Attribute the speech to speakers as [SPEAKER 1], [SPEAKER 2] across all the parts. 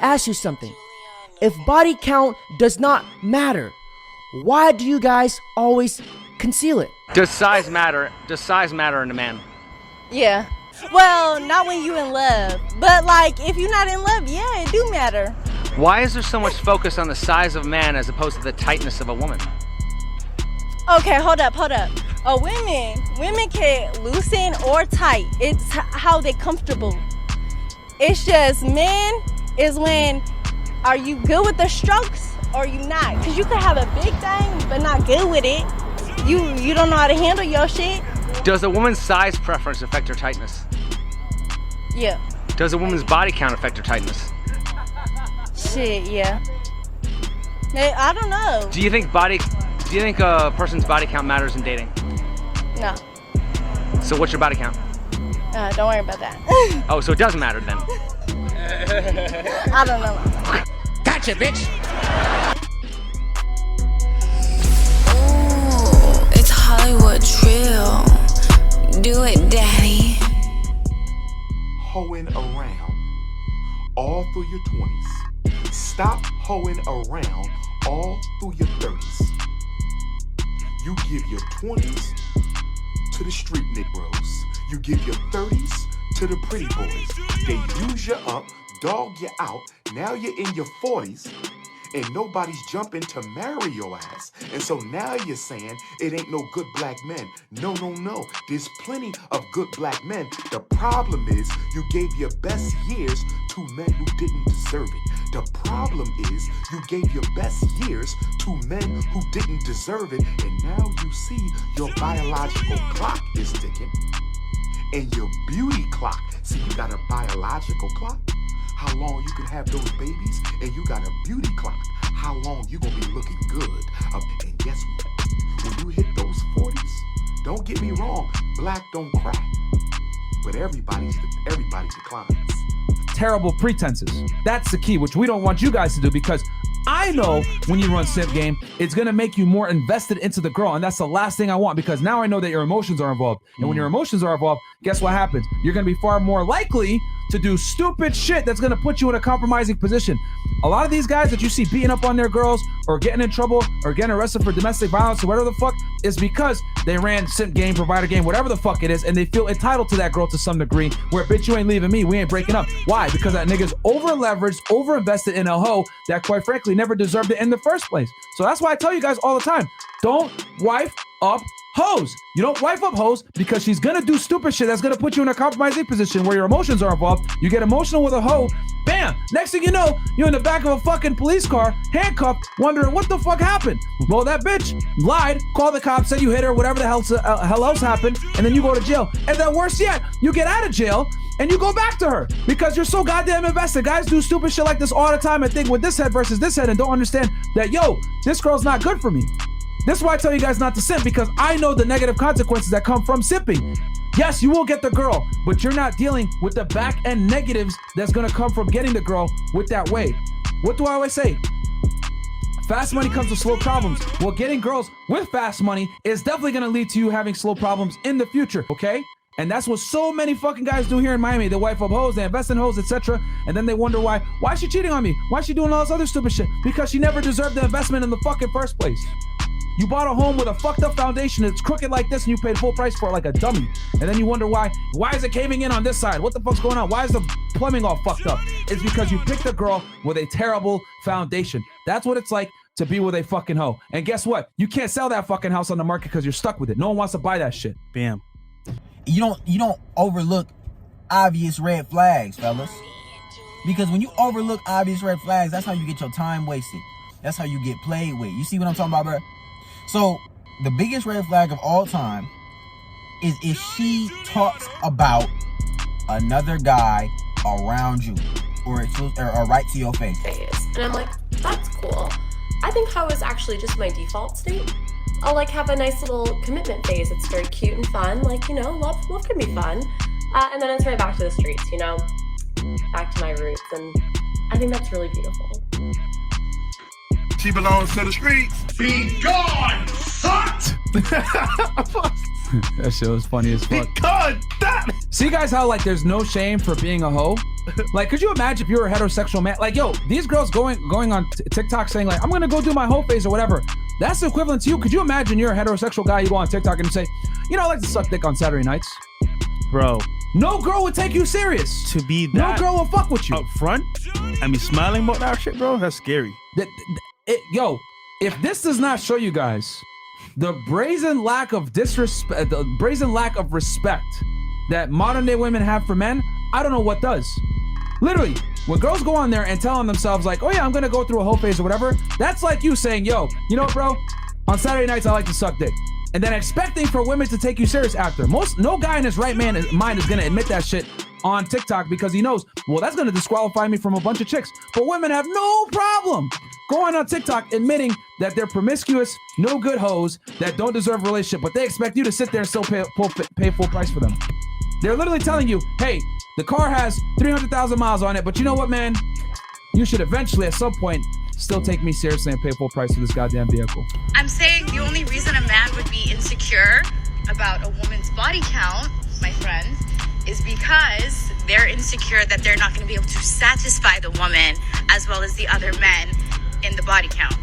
[SPEAKER 1] ask you something. If body count does not matter, why do you guys always conceal it?
[SPEAKER 2] Does size matter? Does size matter in a man?
[SPEAKER 3] Yeah. Well, not when you in love. But like, if you're not in love, yeah, it do matter.
[SPEAKER 2] Why is there so much focus on the size of a man as opposed to the tightness of a woman?
[SPEAKER 3] Okay, hold up. Women can loosen or tight. It's how they comfortable. It's just men is when, are you good with the strokes or you not? Because you could have a big thing but not good with it. You don't know how to handle your shit.
[SPEAKER 2] Does a woman's size preference affect her tightness?
[SPEAKER 3] Yeah.
[SPEAKER 2] Does a woman's body count affect her tightness?
[SPEAKER 3] Shit, yeah. I don't know.
[SPEAKER 2] Do you think a person's body count matters in dating?
[SPEAKER 3] No.
[SPEAKER 2] So what's your body count?
[SPEAKER 3] Don't worry about that.
[SPEAKER 2] Oh, so it doesn't matter then.
[SPEAKER 3] I don't know.
[SPEAKER 2] Gotcha, bitch!
[SPEAKER 4] Ooh, it's HollywoodTRILL. Do it, daddy.
[SPEAKER 5] Hoeing around all through your 20s. Stop hoeing around all through your 30s. You give your 20s to the street Negroes. You give your 30s to the pretty boys. They use you up, dog you out. Now you're in your 40s and nobody's jumping to marry your ass. And so now you're saying it ain't no good black men. No. There's plenty of good black men. The problem is you gave your best years to men who didn't deserve it. The problem is you gave your best years to men who didn't deserve it. And now you see your biological clock is ticking. And your beauty clock. See, you got a biological clock. How long you can have those babies, and you got a beauty clock. How long you gonna be looking good. And guess what? When you hit those 40s, don't get me wrong, black don't crack. But everybody declines.
[SPEAKER 6] Terrible pretenses. That's the key, which we don't want you guys to do, because I know when you run simp game, it's gonna make you more invested into the girl, and that's the last thing I want, because now I know that your emotions are involved. And when your emotions are involved, guess what happens? You're gonna be far more likely to do stupid shit that's gonna put you in a compromising position. A lot of these guys that you see beating up on their girls or getting in trouble or getting arrested for domestic violence or whatever the fuck is because they ran simp game, provider game, whatever the fuck it is, and they feel entitled to that girl to some degree, where bitch, you ain't leaving me, we ain't breaking up. Why? Because that nigga's over leveraged, over invested in a hoe that quite frankly never deserved it in the first place. So that's why I tell you guys all the time, don't wife up hoes. You don't wife up hoes because she's gonna do stupid shit that's gonna put you in a compromising position where your emotions are involved. You get emotional with a hoe, bam, next thing you know, you're in the back of a fucking police car, handcuffed, wondering what the fuck happened. Well, that bitch lied, called the cops, said you hit her, whatever the hell else happened, and then you go to jail. And then worse yet, you get out of jail and you go back to her because you're so goddamn invested. Guys do stupid shit like this all the time and think with this head versus this head and don't understand that, yo, this girl's not good for me. This is why I tell you guys not to simp, because I know the negative consequences that come from simping. Yes, you will get the girl, but you're not dealing with the back end negatives that's gonna come from getting the girl with that way. What do I always say? Fast money comes with slow problems. Well, getting girls with fast money is definitely gonna lead to you having slow problems in the future, okay? And that's what so many fucking guys do here in Miami. They wife up hoes, they invest in hoes, etc. And then they wonder why is she cheating on me? Why is she doing all this other stupid shit? Because she never deserved the investment in the fucking first place. You bought a home with a fucked up foundation that's crooked like this and you paid full price for it like a dummy. And then you wonder why is it caving in on this side? What the fuck's going on? Why is the plumbing all fucked up? It's because you picked a girl with a terrible foundation. That's what it's like to be with a fucking hoe. And guess what? You can't sell that fucking house on the market because you're stuck with it. No one wants to buy that shit.
[SPEAKER 7] Bam.
[SPEAKER 8] You don't overlook obvious red flags, fellas. Because when you overlook obvious red flags, that's how you get your time wasted. That's how you get played with. You see what I'm talking about, bro? So the biggest red flag of all time is if she talks about another guy around you or right to your face.
[SPEAKER 9] And I'm like, that's cool. I think how is actually just my default state. I'll like have a nice little commitment phase. It's very cute and fun. Like, you know, love can be fun. And then it's right back to the streets, you know, back to my roots. And I think that's really beautiful.
[SPEAKER 5] She belongs to the streets. Be gone, sucked.
[SPEAKER 6] That shit was funny as fuck.
[SPEAKER 5] God damn.
[SPEAKER 6] See guys how like there's no shame for being a hoe? Like, could you imagine if you were a heterosexual man? Like, yo, these girls going on TikTok saying like, I'm gonna go do my whole phase or whatever. That's the equivalent to you. Could you imagine you're a heterosexual guy, you go on TikTok and you say, you know, I like to suck dick on Saturday nights.
[SPEAKER 7] Bro.
[SPEAKER 6] No girl would take you serious.
[SPEAKER 7] To be that
[SPEAKER 6] no girl will fuck with you.
[SPEAKER 7] Up front and be smiling about that shit, bro, that's scary.
[SPEAKER 6] Yo, if this does not show you guys the brazen lack of disrespect, the brazen lack of respect that modern day women have for men, I don't know what does. Literally, when girls go on there and telling themselves like, oh yeah, I'm gonna go through a whole phase or whatever, that's like you saying, yo, you know what, bro? On Saturday nights, I like to suck dick. And then expecting for women to take you serious after. No guy in his right mind is gonna admit that shit on TikTok because he knows, well, that's gonna disqualify me from a bunch of chicks. But women have no problem going on TikTok admitting that they're promiscuous, no good hoes that don't deserve a relationship, but they expect you to sit there and still pay full price for them. They're literally telling you, hey, the car has 300,000 miles on it, but you know what, man? You should eventually, at some point, still take me seriously and pay full price for this goddamn vehicle.
[SPEAKER 10] I'm saying the only reason a man would be insecure about a woman's body count, my friends, is because they're insecure that they're not going to be able to satisfy the woman as well as the other men in the body count.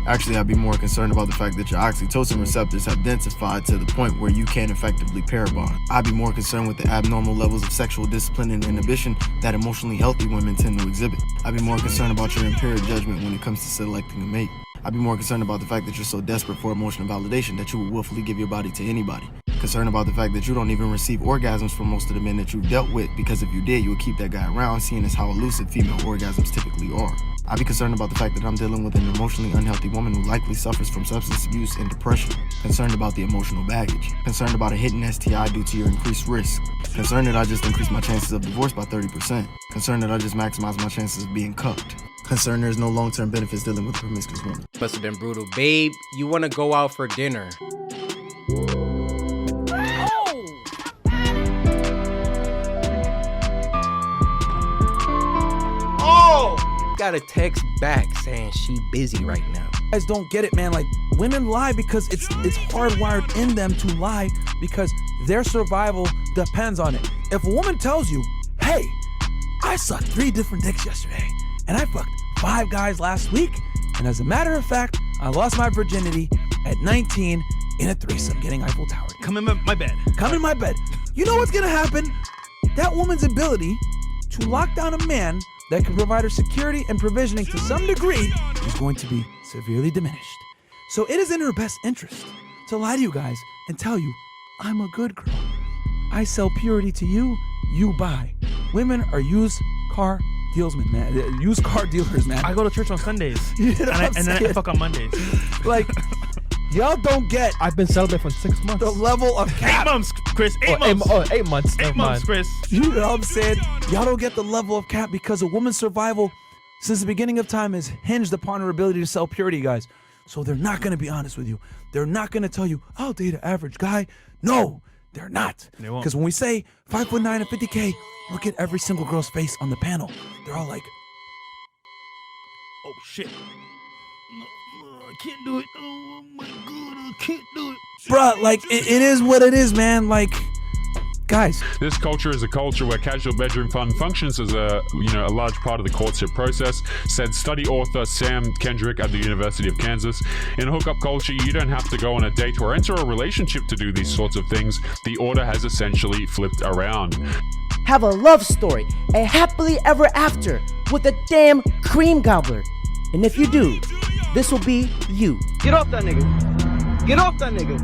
[SPEAKER 11] Actually, I'd be more concerned about the fact that your oxytocin receptors have densified to the point where you can't effectively pair bond. I'd be more concerned with the abnormal levels of sexual discipline and inhibition that emotionally healthy women tend to exhibit. I'd be more concerned about your impaired judgment when it comes to selecting a mate. I'd be more concerned about the fact that you're so desperate for emotional validation that you will willfully give your body to anybody. Concerned about the fact that you don't even receive orgasms from most of the men that you've dealt with, because if you did, you would keep that guy around, seeing as how elusive female orgasms typically are. I'd be concerned about the fact that I'm dealing with an emotionally unhealthy woman who likely suffers from substance abuse and depression. Concerned about the emotional baggage. Concerned about a hidden STI due to your increased risk. Concerned that I just increased my chances of divorce by 30%. Concerned that I just maximized my chances of being cucked. Concerned there's no long-term benefits dealing with a promiscuous woman.
[SPEAKER 12] Must have been brutal. Babe, you want to go out for dinner. Got a text back saying she busy right now.
[SPEAKER 6] You guys don't get it, man. Like, women lie because it's hardwired in them to lie because their survival depends on it. If a woman tells you, hey, I sucked 3 different dicks yesterday and I fucked 5 guys last week, and as a matter of fact, I lost my virginity at 19 in a threesome getting Eiffel Tower.
[SPEAKER 7] Come in my bed.
[SPEAKER 6] Come in my bed. You know what's gonna happen? That woman's ability to lock down a man that can provide her security and provisioning to some degree is going to be severely diminished. So it is in her best interest to lie to you guys and tell you, I'm a good girl. I sell purity to you, you buy. Women are used car dealsmen, man. Used car dealers, man.
[SPEAKER 7] I go to church on Sundays.
[SPEAKER 6] You know
[SPEAKER 7] and then I fuck on Mondays.
[SPEAKER 6] Like, y'all don't get
[SPEAKER 13] I've been celibate for 6 months.
[SPEAKER 6] the level of cap.
[SPEAKER 7] 8 months, Chris. 8 months.
[SPEAKER 13] 8 months.
[SPEAKER 7] 8 months, Chris.
[SPEAKER 6] You know what I'm saying? Y'all don't get the level of cap because a woman's survival since the beginning of time is hinged upon her ability to sell purity, guys. So they're not going to be honest with you. They're not going to tell you, I'll date an average guy. No, they're not.
[SPEAKER 7] They won't.
[SPEAKER 6] Because when we say 5'9" and 50K, look at every single girl's face on the panel. They're all like,
[SPEAKER 7] oh, shit. No, I can't do it. Oh, my God, I can't do it.
[SPEAKER 6] bruh, like, it is what it is, man. Like, guys.
[SPEAKER 14] This culture is a culture where casual bedroom fun functions as a large part of the courtship process, said study author Sam Kendrick at the University of Kansas. In hookup culture, you don't have to go on a date or enter a relationship to do these sorts of things. The order has essentially flipped around.
[SPEAKER 1] Have a love story, a happily ever after with a damn cream gobbler. And if you do, this will be you.
[SPEAKER 15] Get off that nigga. Get off that nigga.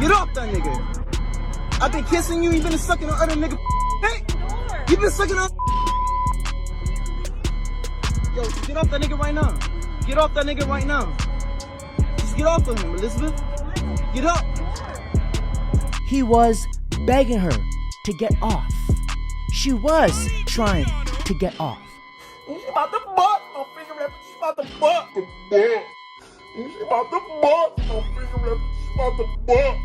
[SPEAKER 15] Get off that nigga. I've been kissing you, you've been sucking on other nigga. Hey, you've been sucking on. Yo, just get off that nigga right now. Get off that nigga right now. Just get off of him, Elizabeth. Get up.
[SPEAKER 1] He was begging her to get off. She was trying to get off.
[SPEAKER 5] She's about to butt. No finger rap. She's about to butt. She's about to butt. No finger rap. She's about to butt.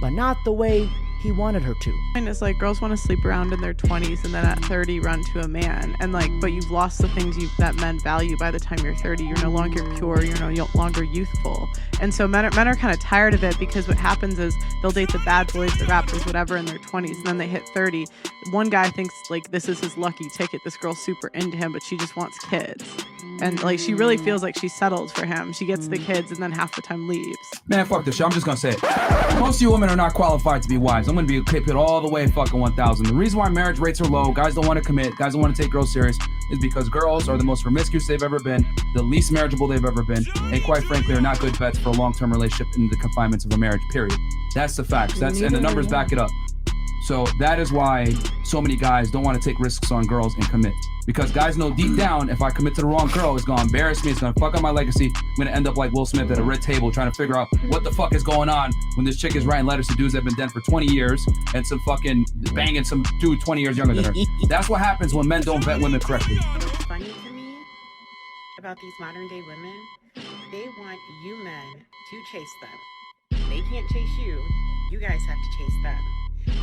[SPEAKER 1] But not the way he wanted her to.
[SPEAKER 13] And it's like girls want to sleep around in their 20s and then at 30 run to a man. And like, but you've lost the things that men value by the time you're 30. You're no longer pure. You're no longer youthful. And so men are kind of tired of it, because what happens is they'll date the bad boys, the rappers, whatever in their 20s. And then they hit 30. One guy thinks like this is his lucky ticket. This girl's super into him, but she just wants kids. And like, she really feels like she settled for him. She gets the kids and then half the time leaves.
[SPEAKER 6] Man, fuck this shit. I'm just gonna say it. Most of you women are not qualified to be wives. I'm gonna be keep it all the way fucking 1,000. The reason why marriage rates are low, guys don't want to commit, guys don't want to take girls serious, is because girls are the most promiscuous they've ever been, the least marriageable they've ever been, and quite frankly are not good bets for a long-term relationship in the confinements of a marriage, period. That's the facts. And the numbers back it up. So that is why so many guys don't want to take risks on girls and commit. Because guys know deep down, if I commit to the wrong girl, it's gonna embarrass me, it's gonna fuck up my legacy. I'm gonna end up like Will Smith at a red table trying to figure out what the fuck is going on when this chick is writing letters to dudes that have been dead for 20 years and some fucking banging some dude 20 years younger than her. That's what happens when men don't vet women correctly.
[SPEAKER 16] What's funny to me about these modern day women, they want you men to chase them. They can't chase you, you guys have to chase them.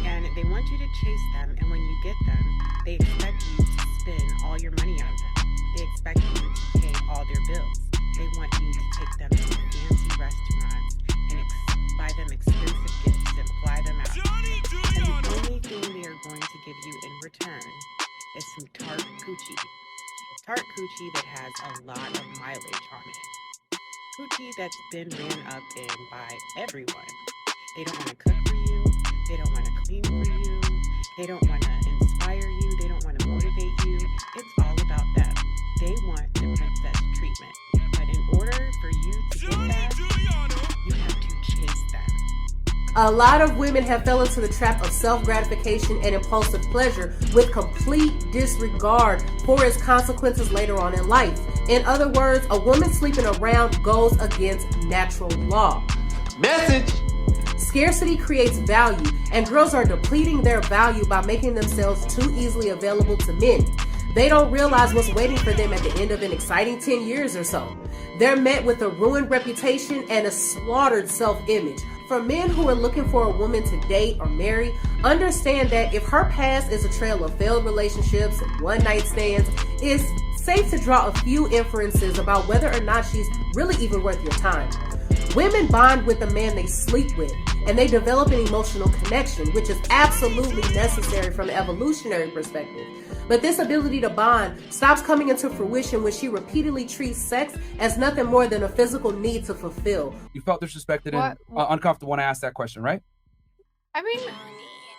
[SPEAKER 16] And they want you to chase them, and when you get them, they expect you to spend all your money on them. They expect you to pay all their bills. They want you to take them to fancy restaurants and buy them expensive gifts and fly them out. And the only thing they are going to give you in return is some tart coochie. Tart coochie that has a lot of mileage on it. Coochie that's been ran up in by everyone. They don't want to cook for you. They don't want to clean for you. They don't want to inspire you. They don't want to motivate you. It's all about them. They want the princess treatment. But in order for you to get that, you have to chase them.
[SPEAKER 17] A lot of women have fell into the trap of self-gratification and impulsive pleasure with complete disregard for its consequences later on in life. In other words, a woman sleeping around goes against natural law.
[SPEAKER 15] Message!
[SPEAKER 17] Scarcity creates value, and girls are depleting their value by making themselves too easily available to men. They don't realize what's waiting for them at the end of an exciting 10 years or so. They're met with a ruined reputation and a slaughtered self-image. For men who are looking for a woman to date or marry, understand that if her past is a trail of failed relationships and one-night stands, it's safe to draw a few inferences about whether or not she's really even worth your time. Women bond with the man they sleep with, and they develop an emotional connection, which is absolutely necessary from an evolutionary perspective. But this ability to bond stops coming into fruition when she repeatedly treats sex as nothing more than a physical need to fulfill.
[SPEAKER 6] You felt disrespected and uncomfortable when I asked that question, right?
[SPEAKER 18] I mean,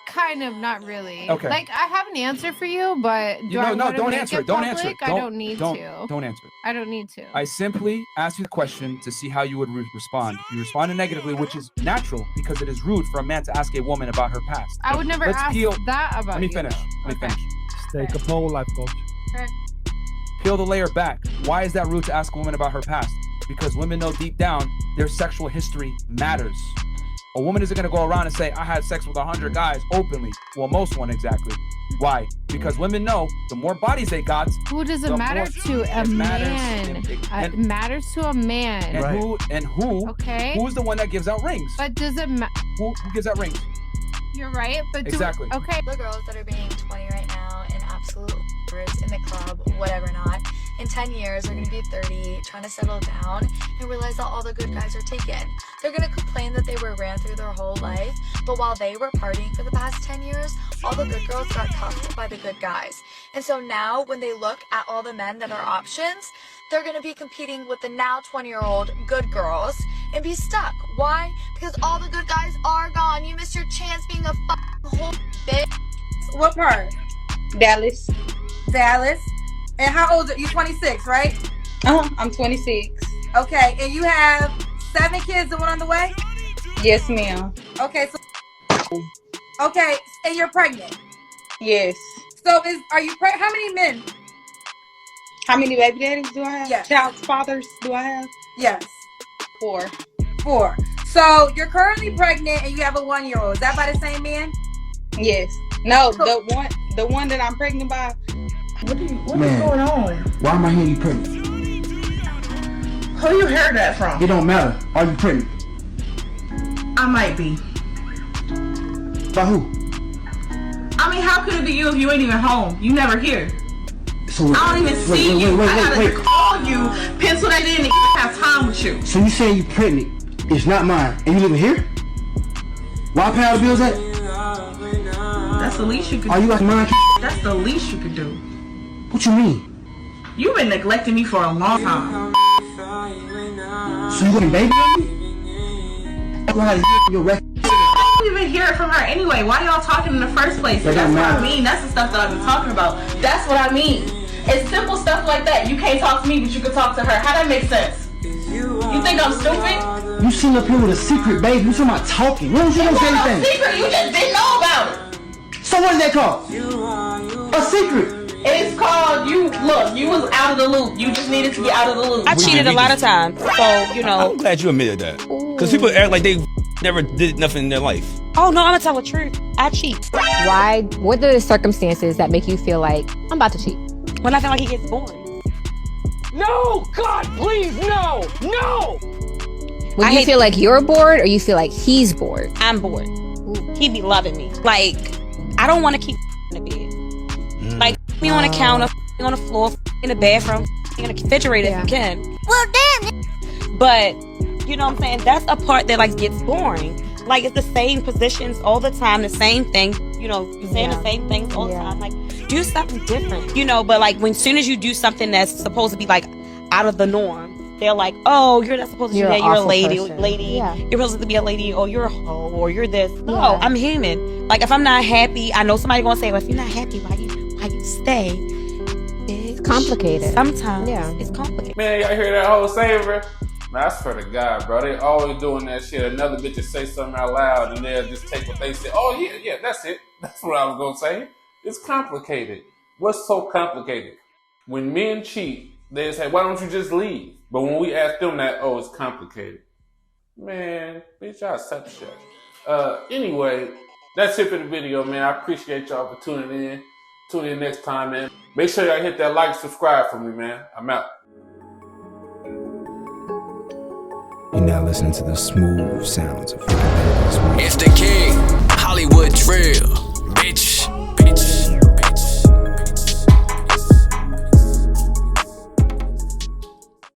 [SPEAKER 18] kind of, not really.
[SPEAKER 6] Okay.
[SPEAKER 18] Like, I have an answer for you, but
[SPEAKER 6] don't answer it. Don't answer it.
[SPEAKER 18] I don't need to.
[SPEAKER 6] Don't answer it.
[SPEAKER 18] I don't need to.
[SPEAKER 6] I simply asked you the question to see how you would respond. You responded negatively, which is natural because it is rude for a man to ask a woman about her past.
[SPEAKER 18] I would never ask that about
[SPEAKER 6] Let me finish.
[SPEAKER 7] Take a poll, life coach.
[SPEAKER 18] Okay.
[SPEAKER 6] Peel the layer back. Why is that rude to ask a woman about her past? Because women know deep down their sexual history matters. A woman isn't going to go around and say, I had sex with 100 guys openly. Well, most won't exactly. Why? Because women know the more bodies they got.
[SPEAKER 18] Who does it matter to? A man. It matters to a man.
[SPEAKER 6] And who?
[SPEAKER 18] Okay.
[SPEAKER 6] Who's the one that gives out rings?
[SPEAKER 18] But does it matter?
[SPEAKER 6] Who gives out rings?
[SPEAKER 18] You're right, but
[SPEAKER 6] exactly.
[SPEAKER 18] Okay.
[SPEAKER 10] The girls that are being 20 right now and absolute in the club, whatever not, in 10 years they're going to be 30, trying to settle down and realize that all the good guys are taken. They're going to complain that they were ran through their whole life, but while they were partying for the past 10 years, all the good girls got cuffed by the good guys. And so now when they look at all the men that are options, they're going to be competing with the now 20-year-old good girls and be stuck. Why? Because all the good guys are gone. You missed your chance being a fucking whole bitch.
[SPEAKER 3] What part?
[SPEAKER 19] Dallas.
[SPEAKER 3] Dallas. And how old are you? 26, right?
[SPEAKER 19] I'm 26.
[SPEAKER 3] Okay, and you have 7 kids and 1 on the way?
[SPEAKER 19] Yes, ma'am.
[SPEAKER 3] Okay, okay, and you're pregnant?
[SPEAKER 19] Yes.
[SPEAKER 3] So are you pregnant? How many men?
[SPEAKER 19] How many baby daddies do I have?
[SPEAKER 3] Yes.
[SPEAKER 19] Child fathers do I have?
[SPEAKER 3] Yes.
[SPEAKER 19] 4.
[SPEAKER 3] 4. So you're currently pregnant and you have a 1-year-old. Is that by the same man?
[SPEAKER 19] Yes. No, the one that I'm pregnant by.
[SPEAKER 20] What is going on?
[SPEAKER 21] Why am I hearing you pregnant?
[SPEAKER 20] Who you heard that from?
[SPEAKER 21] It don't matter. Are you pregnant?
[SPEAKER 20] I might be.
[SPEAKER 15] By who?
[SPEAKER 20] I mean, how could it be you if you ain't even home? You never here.
[SPEAKER 15] So,
[SPEAKER 20] I don't even see you. I gotta call you, pencil that in, and have time with you.
[SPEAKER 15] So you saying you pregnant? It's not mine, and you living here? Why pay all the bills at?
[SPEAKER 20] That's the least you could do.
[SPEAKER 15] Are you like mine?
[SPEAKER 20] That's the least you could do.
[SPEAKER 15] What you mean?
[SPEAKER 20] You've been neglecting me for a long time.
[SPEAKER 15] So you looking baby on me? Your record.
[SPEAKER 20] I don't even hear it from her anyway. Why y'all talking in the first place? That's what I mean. That's the stuff that I've been talking about. That's what I mean. It's simple stuff like that. You can't talk to me, but you can talk to her. How that make sense? You think I'm stupid?
[SPEAKER 15] You sitting up here with a secret, baby. You talking about talking. When was you gonna say anything?
[SPEAKER 20] It's no secret. You just didn't know about it.
[SPEAKER 15] So what is that called? A secret.
[SPEAKER 20] It's called, you was out of the loop. You just needed to get out of the loop.
[SPEAKER 21] I cheated a lot of times, so, you know.
[SPEAKER 22] I'm glad you admitted that. Because people act like they never did nothing in their life.
[SPEAKER 21] Oh, no, I'm going to tell the truth. I cheat.
[SPEAKER 23] Why? What are the circumstances that make you feel like, I'm about to cheat?
[SPEAKER 21] When I feel like he gets boring.
[SPEAKER 24] No! God, please, no! No!
[SPEAKER 23] When you feel like you're bored or you feel like he's bored?
[SPEAKER 21] I'm bored. He be loving me. Like, I don't want to keep in the bed. Like, me on the counter, on the floor, in the bathroom, in the refrigerator if you can. Well, damn. But, you know what I'm saying? That's a part that, like, gets boring. Like, it's the same positions all the time, the same thing. You know, you're saying the same things all the time. Like, do something different. You know, but, like, when soon as you do something that's supposed to be, like, out of the norm, they're like, oh, you're not supposed to do that. You're a lady. Yeah. You're supposed to be a lady, or you're a hoe, or you're this. No, I'm human. Like, if I'm not happy, I know somebody's going to say, well, if you're not happy, why you stay?
[SPEAKER 23] It's complicated.
[SPEAKER 21] Sometimes it's complicated.
[SPEAKER 25] Man, y'all hear that whole saying, bro? Man, I swear to God, bro. They always doing that shit. Another bitch will say something out loud and they'll just take what they say. Oh, yeah, that's it. That's what I was going to say. It's complicated. What's so complicated? When men cheat, they say, why don't you just leave? But when we ask them that, oh, it's complicated. Man, bitch, y'all such shit. Anyway, that's it for the video, man. I appreciate y'all for tuning in. Tune in next time, man. Make sure y'all hit that like, subscribe for me, man. I'm out.
[SPEAKER 26] You're now listening to the smooth sounds of
[SPEAKER 27] It's the king.